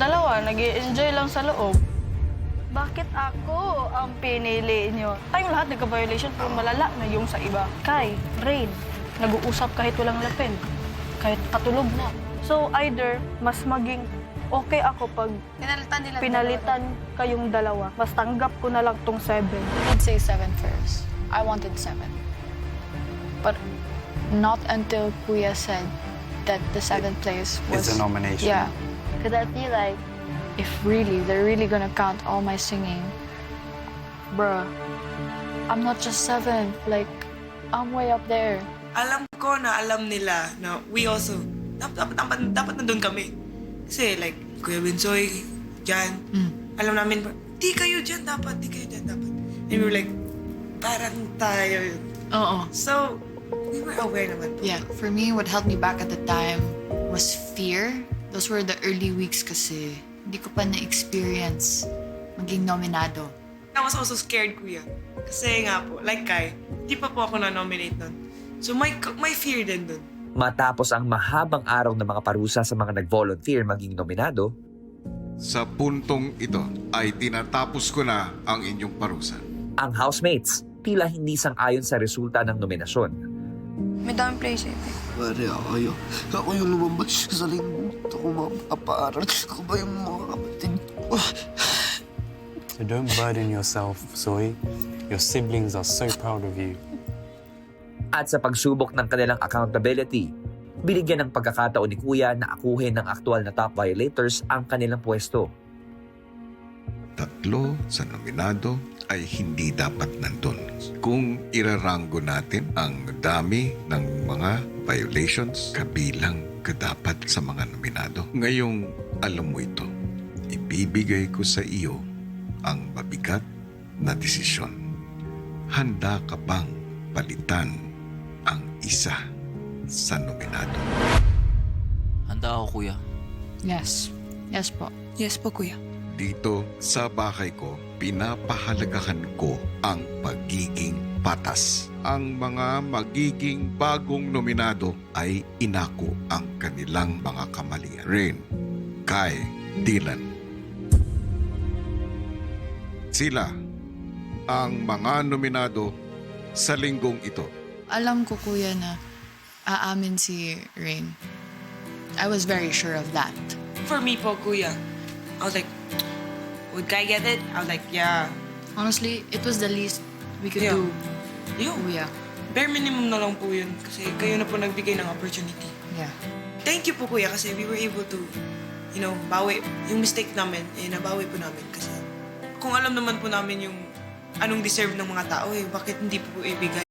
dalawa nag-i-enjoy lang sa loob. Bakit ako ang pinili niyo? Tayong lahat nagka-violation pero malala na yung sa iba. Kai, Rain, nag-uusap kahit walang lapin, kahit patulog na. So either mas maging okay ako pag pinalitan kayong dalawa. Mas tanggap ko na lang tong 7. I'd say 7 first. I wanted 7. But not until Kuya said that the 7th place was... It's a nomination. Yeah. Because I feel like if really, they're really gonna count all my singing, bruh, I'm not just 7th. Like, I'm way up there. Alam ko na alam nila na we also, dapat nandun kami. Kasi like, Kuya Bensoy, Jan, alam namin, di kayo dyan dapat. And we were like, parang tayo yun. Oo. So, we were aware naman. Yeah, for me, what held me back at the time was fear. Those were the early weeks kasi hindi ko pa na-experience maging nominado. I was also scared, Kuya. Kasi nga po, like Kai, di pa po ako na-nominate nun. So may fear din dun. Matapos ang mahabang araw ng mga parusa sa mga nag-volunteer maging nominado, Sa puntong ito ay tinatapos ko na ang inyong parusa. ang housemates tila hindi sang-ayon sa resulta ng nominasyon. May daming place eh. Pare, ako yung lumabas sa linggo. Ako mapapaaral. Ako ba yung mga kapatid ko? So don't burden yourself, Zoe. Your siblings are so proud of you. At sa pagsubok ng kanilang accountability, binigyan ng pagkakataon ni Kuya na akuhin ng aktual na top violators ang kanilang pwesto. 3 sa nominado ay hindi dapat nandun. Kung iraranggo natin ang dami ng mga violations, kabilang ka dapat sa mga nominado. Ngayong alam mo ito, ibibigay ko sa iyo ang mabigat na desisyon. Handa ka bang palitan ang isa sa nominado? Handa ako, Kuya. Yes. Yes po. Yes po, Kuya. Dito sa bahay ko, pinapahalagahan ko ang pagiging patas. Ang mga magiging bagong nominado ay inako ang kanilang mga kamalian. Rain, Kai, Dylan. Sila ang mga nominado sa linggong ito. Alam ko, Kuya, na aamin si Rain. I was very sure of that. For me po, Kuya, I was like, would Kai get it? I was like, yeah. Honestly, it was the least we could Yeah. do, Yun. Kuya. Bare minimum na lang po yun. Kasi kayo na po nagbigay ng opportunity. Yeah. Thank you po, Kuya, kasi we were able to, bawi. Yung mistake namin, nabawi po namin. Kasi kung alam naman po namin yung anong deserve ng mga tao, bakit hindi po ibigay?